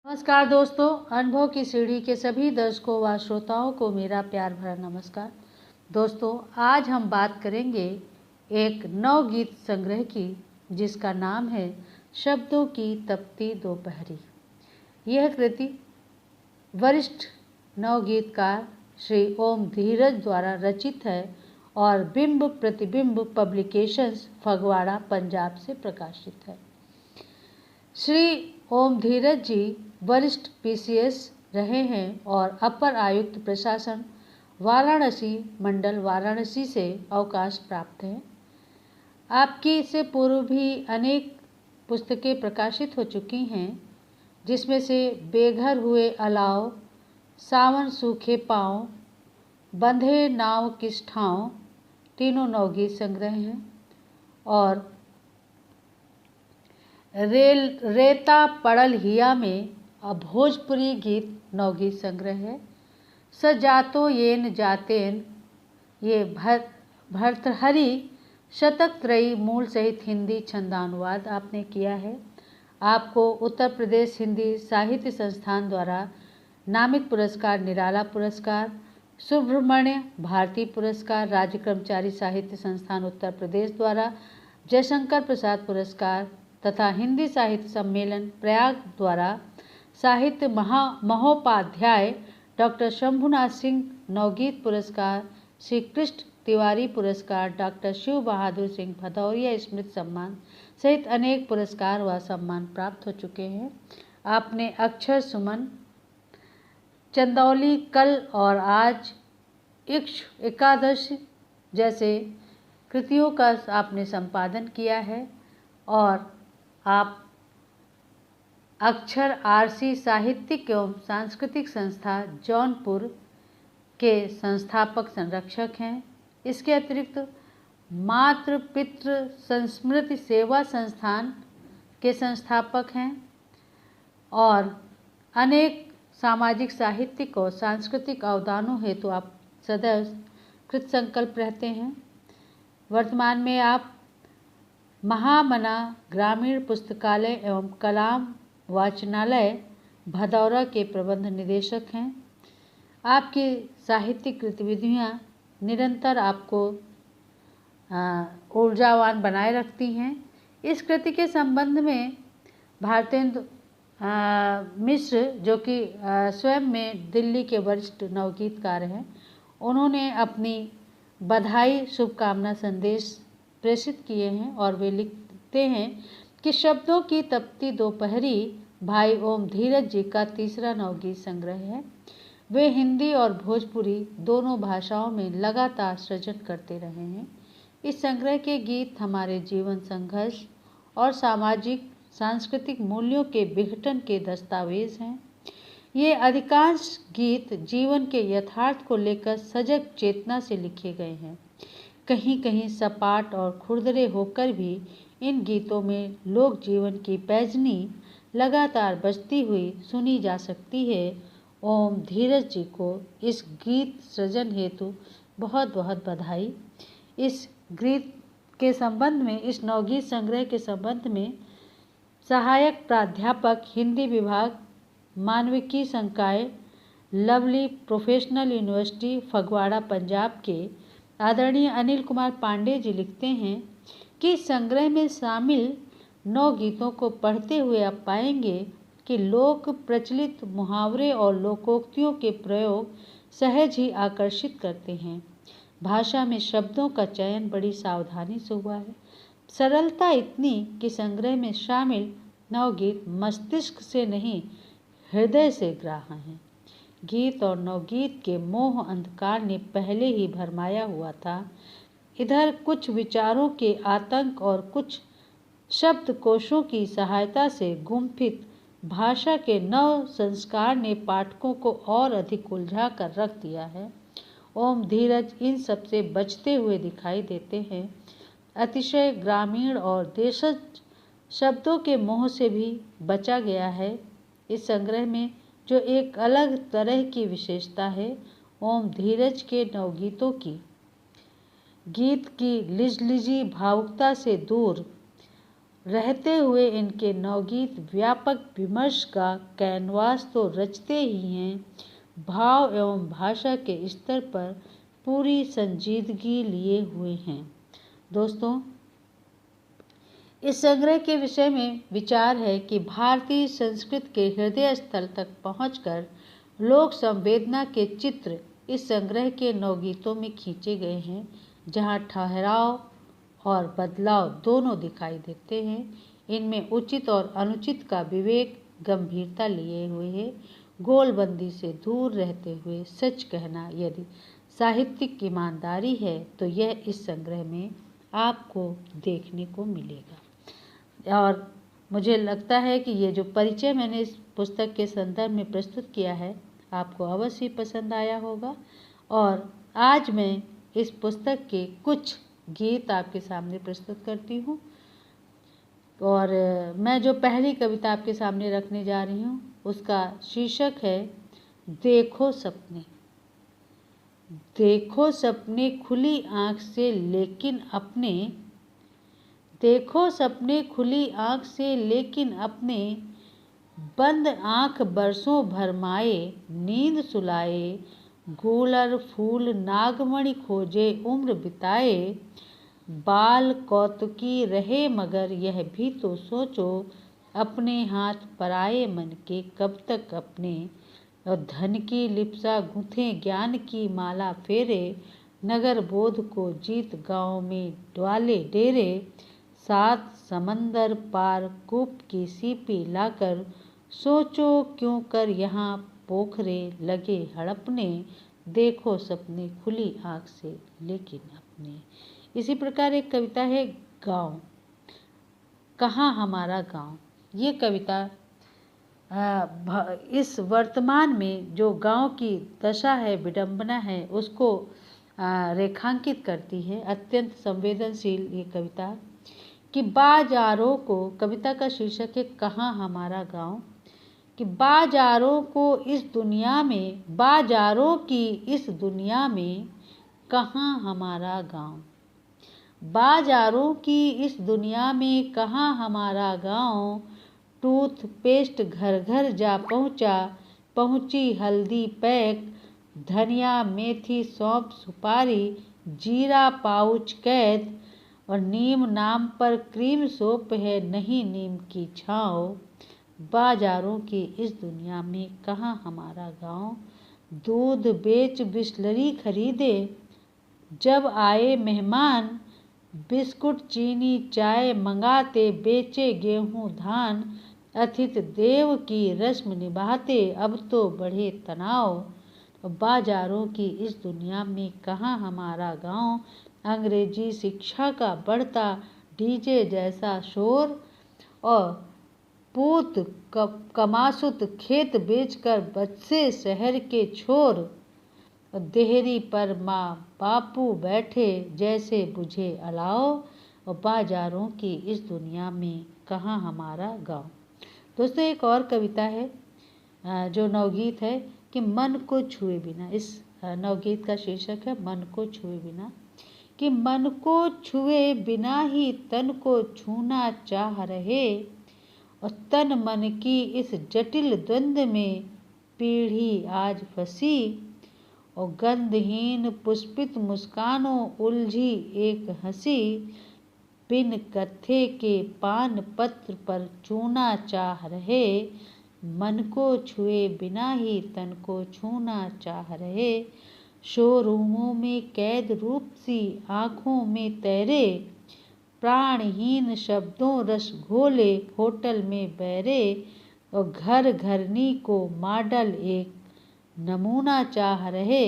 नमस्कार दोस्तों, अनुभव की सीढ़ी के सभी दर्शकों व श्रोताओं को मेरा प्यार भरा नमस्कार। दोस्तों, आज हम बात करेंगे एक नवगीत संग्रह की जिसका नाम है शब्दों की तपती दोपहरी। यह कृति वरिष्ठ नवगीतकार श्री ओम धीरज द्वारा रचित है और बिंब प्रतिबिंब पब्लिकेशंस फगवाड़ा पंजाब से प्रकाशित है। श्री ओम धीरज जी वरिष्ठ पीसीएस रहे हैं और अपर आयुक्त प्रशासन वाराणसी मंडल वाराणसी से अवकाश प्राप्त हैं। आपकी इससे पूर्व भी अनेक पुस्तकें प्रकाशित हो चुकी हैं, जिसमें से बेघर हुए अलाव, सावन सूखे पाँव, बंधे नाव किस ठाव तीनों नवगीत संग्रह हैं और रेता पड़ल हिया में भोजपुरी गीत नवगीत संग्रह है। सजातो येन जातेन ये भर्तृहरि शतक त्रयी मूल सहित हिंदी छंदानुवाद आपने किया है। आपको उत्तर प्रदेश हिंदी साहित्य संस्थान द्वारा नामित पुरस्कार निराला पुरस्कार, सुब्रह्मण्य भारती पुरस्कार, राज्य कर्मचारी साहित्य संस्थान उत्तर प्रदेश द्वारा जयशंकर प्रसाद पुरस्कार तथा हिंदी साहित्य सम्मेलन प्रयाग द्वारा साहित्य महोपाध्याय डॉक्टर शंभुनाथ सिंह नवगीत पुरस्कार, श्री कृष्ण तिवारी पुरस्कार, डॉक्टर शिव बहादुर सिंह भदौरिया स्मृति सम्मान सहित अनेक पुरस्कार व सम्मान प्राप्त हो चुके हैं। आपने अक्षर सुमन, चंदौली कल और आज, इक्ष एकादश जैसे कृतियों का आपने संपादन किया है और आप अक्षर आरसी साहित्यिक एवं सांस्कृतिक संस्था जौनपुर के संस्थापक संरक्षक हैं। इसके अतिरिक्त मातृ पितृ संस्मृति सेवा संस्थान के संस्थापक हैं और अनेक सामाजिक साहित्यिक और सांस्कृतिक अवदानों हेतु आप सदैव कृत संकल्प रहते हैं। वर्तमान में आप महामना ग्रामीण पुस्तकालय एवं कलाम वाचनालय भदौरा के प्रबंध निदेशक हैं। आपकी साहित्यिक गतिविधियाँ निरंतर आपको ऊर्जावान बनाए रखती हैं। इस कृति के संबंध में भारतेंदु मिश्र, जो कि स्वयं में दिल्ली के वरिष्ठ नवगीतकार हैं, उन्होंने अपनी बधाई शुभकामना संदेश प्रेषित किए हैं और वे लिखते हैं कि शब्दों की तपती दोपहरी भाई ओम धीरज जी का तीसरा नवगीत संग्रह है। वे हिंदी और भोजपुरी दोनों भाषाओं में लगातार सृजन करते रहे हैं। इस संग्रह के गीत हमारे जीवन संघर्ष और सामाजिक सांस्कृतिक मूल्यों के विघटन के दस्तावेज हैं। ये अधिकांश गीत जीवन के यथार्थ को लेकर सजग चेतना से लिखे गए हैं। कहीं कहीं सपाट और खुरदरे होकर भी इन गीतों में लोक जीवन की पैजनी लगातार बजती हुई सुनी जा सकती है। ओम धीरज जी को इस गीत सृजन हेतु बहुत बहुत बधाई। इस गीत के संबंध में, इस नवगीत संग्रह के संबंध में सहायक प्राध्यापक हिंदी विभाग, मानविकी संकाय, lovely professional university Phagwara Punjab के आदरणीय अनिल कुमार पांडे जी लिखते हैं कि संग्रह में शामिल 9 गीतों को पढ़ते हुए आप पाएंगे कि लोक प्रचलित मुहावरे और लोकोक्तियों के प्रयोग सहज ही आकर्षित करते हैं। भाषा में शब्दों का चयन बड़ी सावधानी से हुआ है। सरलता इतनी कि संग्रह में शामिल नवगीत मस्तिष्क से नहीं हृदय से ग्राह्य हैं। गीत और नवगीत के मोह अंधकार ने पहले ही भरमाया हुआ था। इधर कुछ विचारों के आतंक और कुछ शब्दकोशों की सहायता से गुम्फित भाषा के नव संस्कार ने पाठकों को और अधिक उलझा कर रख दिया है। ओम धीरज इन सब से बचते हुए दिखाई देते हैं। अतिशय ग्रामीण और देशज शब्दों के मोह से भी बचा गया है। इस संग्रह में जो एक अलग तरह की विशेषता है, ओम धीरज के नवगीतों की गीत की लिजलिजी भावुकता से दूर रहते हुए इनके नवगीत व्यापक विमर्श का कैनवास तो रचते ही हैं, भाव एवं भाषा के स्तर पर पूरी संजीदगी लिए हुए हैं। दोस्तों, इस संग्रह के विषय में विचार है कि भारतीय संस्कृति के हृदय स्थल तक पहुंचकर लोक संवेदना के चित्र इस संग्रह के नवगीतों में खींचे गए हैं, जहां ठहराव और बदलाव दोनों दिखाई देते हैं। इनमें उचित और अनुचित का विवेक गंभीरता लिए हुए है। गोलबंदी से दूर रहते हुए सच कहना यदि साहित्यिक ईमानदारी है तो यह इस संग्रह में आपको देखने को मिलेगा। और मुझे लगता है कि ये जो परिचय मैंने इस पुस्तक के संदर्भ में प्रस्तुत किया है आपको अवश्य पसंद आया होगा। और आज मैं इस पुस्तक के कुछ गीत आपके सामने प्रस्तुत करती हूँ। और मैं जो पहली कविता आपके सामने रखने जा रही हूँ उसका शीर्षक है देखो सपने। देखो सपने खुली आँख से लेकिन अपने, देखो सपने खुली आँख से लेकिन अपने, बंद आँख बरसों भरमाए नींद सुलाए, गूलर फूल नागमणि खोजे उम्र बिताए, बाल कौतुकी रहे मगर यह भी तो सोचो, अपने हाथ पराए मन के कब तक अपने, और धन की लिप्सा गूंथे ज्ञान की माला फेरे, नगर बोध को जीत गाँव में डाले डेरे, सात समंदर पार कूप की सीपी लाकर, सोचो क्यों कर यहाँ पोखरे लगे हड़पने, देखो सपने खुली आँख से लेकिन अपने। इसी प्रकार एक कविता है गाँव, कहाँ हमारा गाँव। ये कविता इस वर्तमान में जो गांव की दशा है, विडंबना है, उसको रेखांकित करती है। अत्यंत संवेदनशील ये कविता कि बाजारों को, कविता का शीर्षक है कहाँ हमारा गांव, कि बाजारों को इस दुनिया में, बाजारों की इस दुनिया में कहाँ हमारा गांव, बाजारों की इस दुनिया में कहाँ हमारा गांव, टूथपेस्ट घर घर जा पहुँचा, पहुँची हल्दी पैक, धनिया मेथी सौंफ सुपारी जीरा पाउच कैद, और नीम नाम पर क्रीम सोप है नहीं नीम की छाँव, बाजारों की इस दुनिया में कहाँ हमारा गांव, दूध बेच बिस्लरी खरीदे जब आए मेहमान, बिस्कुट चीनी चाय मंगाते बेचे गेहूं धान, अतिथि देव की रस्म निभाते अब तो बढ़े तनाव, बाजारों की इस दुनिया में कहाँ हमारा गांव, अंग्रेजी शिक्षा का बढ़ता डीजे जैसा शोर, और पूत कमासुत खेत बेचकर बच्चे शहर के छोर, देहरी पर माँ बापू बैठे जैसे बुझे अलाव, और बाजारों की इस दुनिया में कहाँ हमारा गांव। दोस्तों, एक और कविता है जो नवगीत है कि मन को छुए बिना। इस नवगीत का शीर्षक है मन को छुए बिना, कि मन को छुए बिना ही तन को छूना चाह रहे, और तन मन की इस जटिल द्वंद्व में पीढ़ी आज फंसी, और गंधहीन पुष्पित मुस्कानों उलझी एक हंसी, बिन कत्थे के पान पत्र पर चूना चाह रहे, मन को छुए बिना ही तन को छूना चाह रहे, शोरूमों में कैद रूप सी आँखों में तैरे, प्राणहीन शब्दों रस घोले होटल में बैरे, और घर घरनी को मॉडल एक नमूना चाह रहे,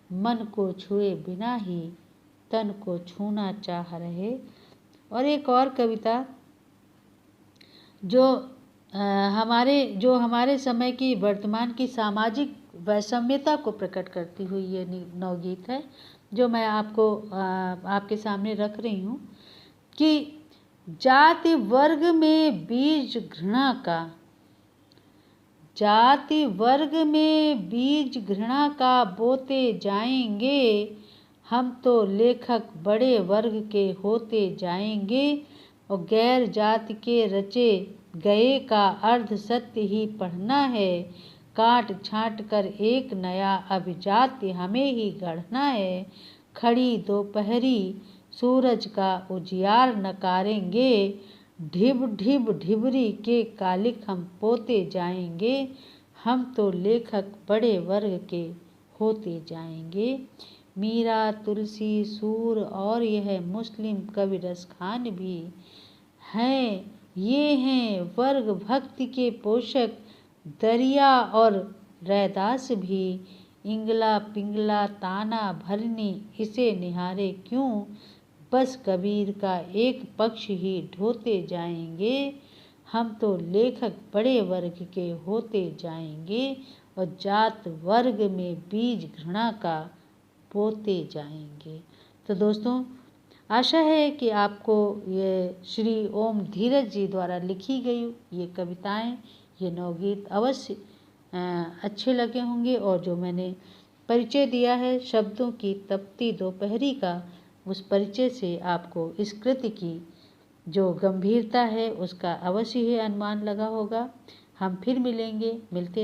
मन को छुए बिना ही तन को छूना चाह रहे। और एक और कविता जो हमारे समय की वर्तमान की सामाजिक वैषम्यता को प्रकट करती हुई ये नवगीत है, जो मैं आपके सामने रख रही हूँ, कि जाति वर्ग में बीज घृणा का, जाति वर्ग में बीज घृणा का बोते जाएंगे, हम तो लेखक बड़े वर्ग के होते जाएंगे, और गैर जात के रचे गए का अर्ध सत्य ही पढ़ना है। काट छाँट कर एक नया अभिजात्य हमें ही गढ़ना है। खड़ी दोपहरी सूरज का उजियार नकारेंगे, ढिब ढिब ढिबरी के कालिक हम पोते जाएंगे। हम तो लेखक बड़े वर्ग के होते जाएंगे। मीरा, तुलसी, सूर और यह मुस्लिम कवि रस खान भी हैं। ये हैं वर्ग भक्ति के पोषक दरिया और रैदास भी। इंगला पिंगला ताना भरनी इसे निहारे क्यों, बस कबीर का एक पक्ष ही ढोते जाएंगे। हम तो लेखक बड़े वर्ग के होते जाएंगे और जात वर्ग में बीज घृणा का बोते जाएंगे। तो दोस्तों, आशा है कि आपको ये श्री ओम धीरज जी द्वारा लिखी गई ये कविताएं, ये नवगीत अवश्य अच्छे लगे होंगे। और जो मैंने परिचय दिया है शब्दों की तपती दोपहरी का, उस परिचय से आपको इस कृति की जो गंभीरता है उसका अवश्य ही अनुमान लगा होगा। हम फिर मिलेंगे, मिलते